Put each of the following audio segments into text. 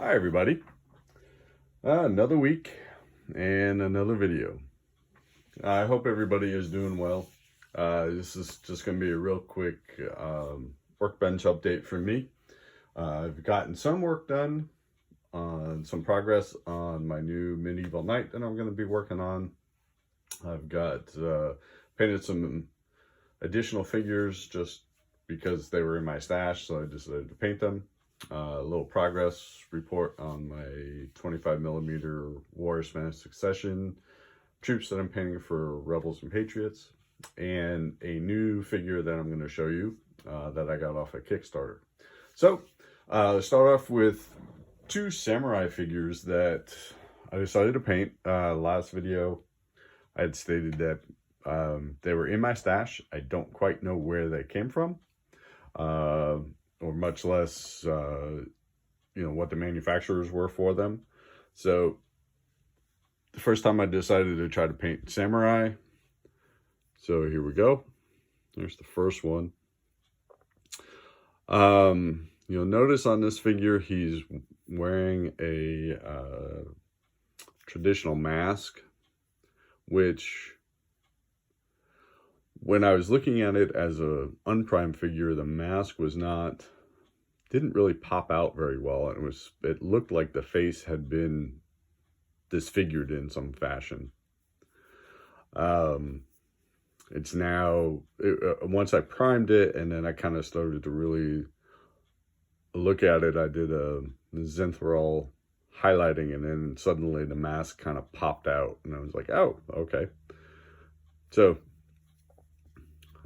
Hi everybody, another week and another video. I hope everybody is doing well. This is just going to be a real quick workbench update for me. I've gotten some work done on some progress on my new medieval knight that I'm going to be working on. I've got painted some additional figures just because they were in my stash, so I decided to paint them. A little progress report on my 25mm War Spanish Succession troops that I'm painting for Rebels and Patriots, and a new figure that I'm going to show you that I got off a Kickstarter. So let's start off with two samurai figures that I decided to paint. Last video I had stated that they were in my stash. I don't quite know where they came from. Or much less, what the manufacturers were for them. So the first time I decided to try to paint samurai. So here we go. There's the first one. You'll notice on this figure, he's wearing a traditional mask, which when I was looking at it as a unprimed figure, the mask didn't really pop out very well. It looked like the face had been disfigured in some fashion. It's now, once I primed it and then I kind of started to really look at it, I did a Zenthal highlighting, and then suddenly the mask kind of popped out and I was like, oh, okay. So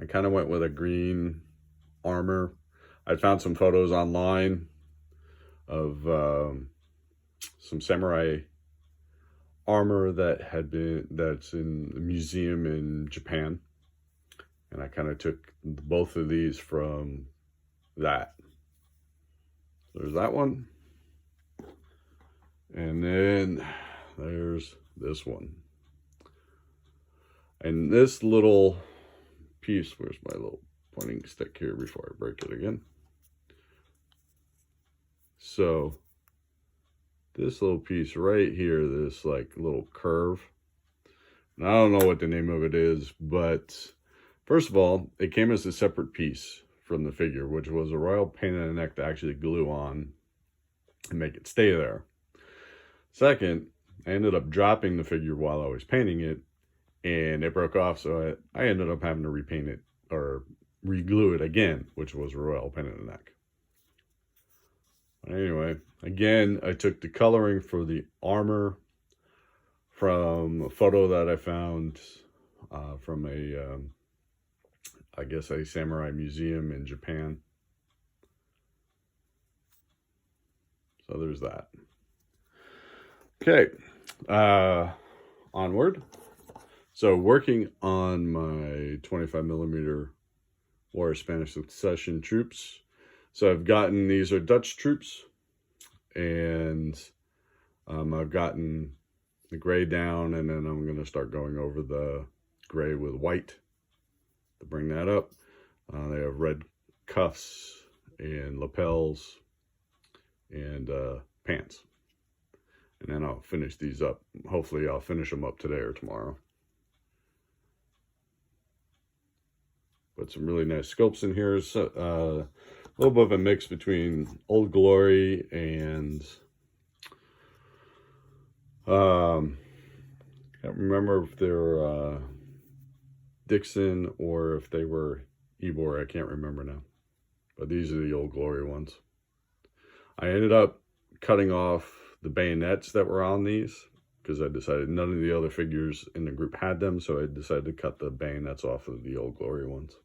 I kind of went with a green armor. I found some photos online of some samurai armor that's in the museum in Japan. And I kind of took both of these from that. There's that one. And then there's this one. And this little piece, where's my little pointing stick here before I break it again? So this little piece right here, this like little curve, and I don't know what the name of it is, but first of all, it came as a separate piece from the figure, which was a royal pain in the neck to actually glue on and make it stay there. Second, I ended up dropping the figure while I was painting it, and it broke off, so I ended up having to repaint it or re-glue it again, which was a royal pain in the neck. Anyway, again, I took the coloring for the armor from a photo that I found from I guess a samurai museum in Japan. So there's that. Okay, onward. So working on my 25mm War Spanish Succession troops. So I've gotten, these are Dutch troops, and I've gotten the gray down, and then I'm going to start going over the gray with white to bring that up. They have red cuffs and lapels and pants. And then I'll finish these up. Hopefully I'll finish them up today or tomorrow. But some really nice sculpts in here. So, a little bit of a mix between Old Glory and can't remember if they're Dixon or if they were Ebor. I can't remember now. But these are the Old Glory ones. I ended up cutting off the bayonets that were on these because I decided none of the other figures in the group had them, so I decided to cut the bayonets off of the Old Glory ones.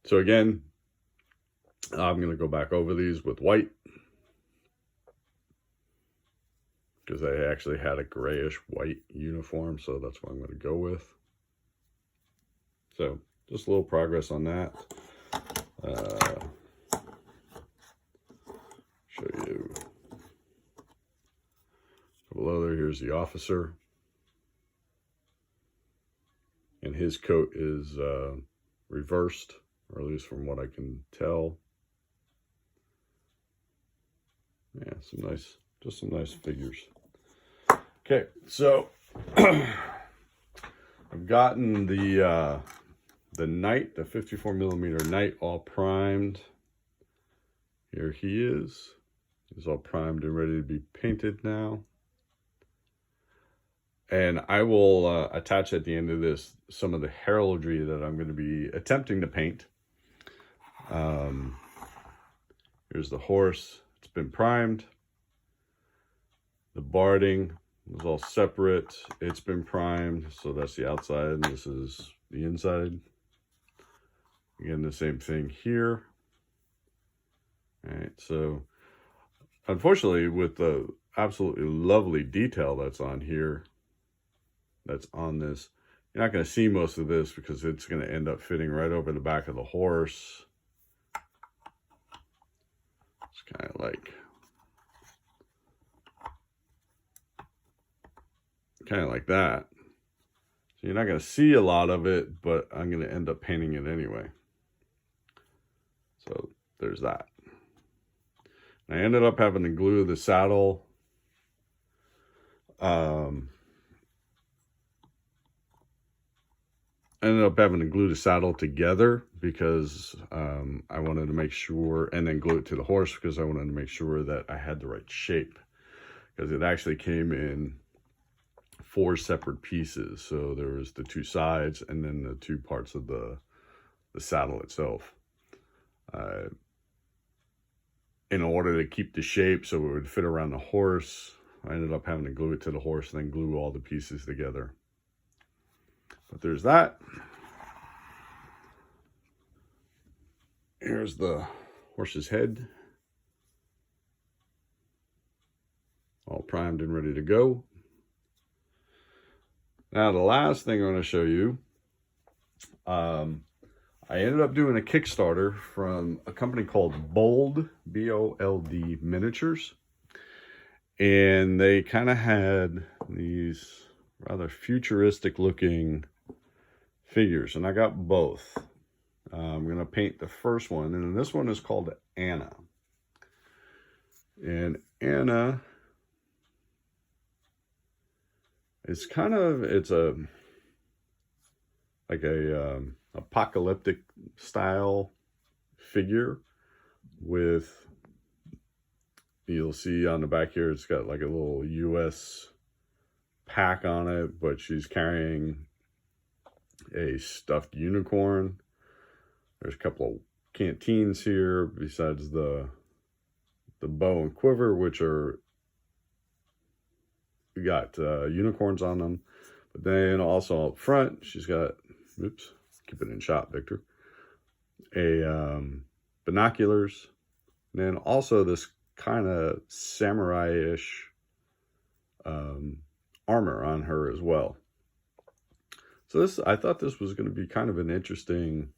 So again, I'm going to go back over these with white because I actually had a grayish white uniform, so that's what I'm going to go with. So just a little progress on that. Show you. Below there, here's the officer. And his coat is reversed, or at least from what I can tell. Yeah, just some nice figures. Okay, so I've gotten the Knight, the 54 millimeter Knight, all primed. Here he is. He's all primed and ready to be painted now. And I will attach at the end of this some of the heraldry that I'm going to be attempting to paint. Here's the horse. It's been primed. The barding is all separate. It's been primed. So that's the outside and this is the inside. Again, the same thing here. All right, so unfortunately, with the absolutely lovely detail that's on here, that's on this, you're not going to see most of this because it's going to end up fitting right over the back of the horse. It's kind of like that. So you're not going to see a lot of it, but I'm going to end up painting it anyway. So there's that. I ended up having to glue the saddle. I ended up having to glue the saddle together because I wanted to make sure, and then glue it to the horse because I wanted to make sure that I had the right shape. Because it actually came in 4 separate pieces. So there was the 2 sides and then the 2 parts of the saddle itself. In order to keep the shape so it would fit around the horse, I ended up having to glue it to the horse and then glue all the pieces together. But there's that. Here's the horse's head. All primed and ready to go. Now the last thing I'm going to show you, I ended up doing a Kickstarter from a company called Bold, B-O-L-D Miniatures. And they kind of had these rather futuristic looking figures. And I got both. I'm going to paint the first one. And this one is called Anna. And Anna is it's a apocalyptic style figure with, you'll see on the back here, it's got like a little US pack on it, but she's carrying a stuffed unicorn. There's a couple of canteens here besides the bow and quiver, which are got unicorns on them. But then also up front, she's got, oops, keep it in shot, Victor, binoculars, and then also this kind of samurai-ish armor on her as well. So I thought this was going to be kind of an interesting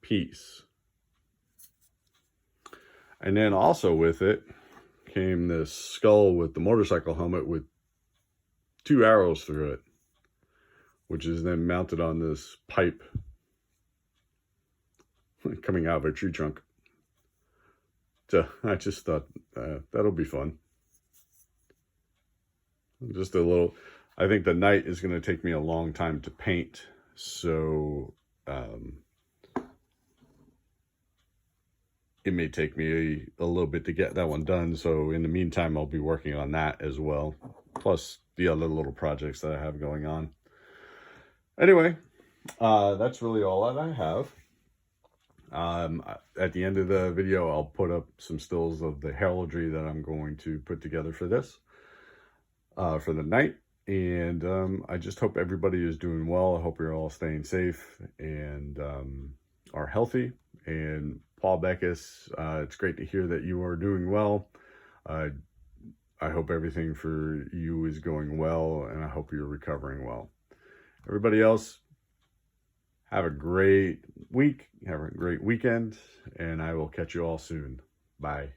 piece. And then also with it came this skull with the motorcycle helmet with 2 arrows through it, which is then mounted on this pipe coming out of a tree trunk. So I just thought that'll be fun. Just a little, I think the Knight is going to take me a long time to paint. So it may take me a little bit to get that one done. So in the meantime, I'll be working on that as well. Plus the other little projects that I have going on. Anyway, that's really all that I have. At the end of the video, I'll put up some stills of the heraldry that I'm going to put together for this, for the Knight. And I just hope everybody is doing well. I hope you're all staying safe and are healthy. And Paul Beckus, it's great to hear that you are doing well. I hope everything for you is going well, and I hope you're recovering well. Everybody else, have a great week, have a great weekend, and I will catch you all soon. Bye.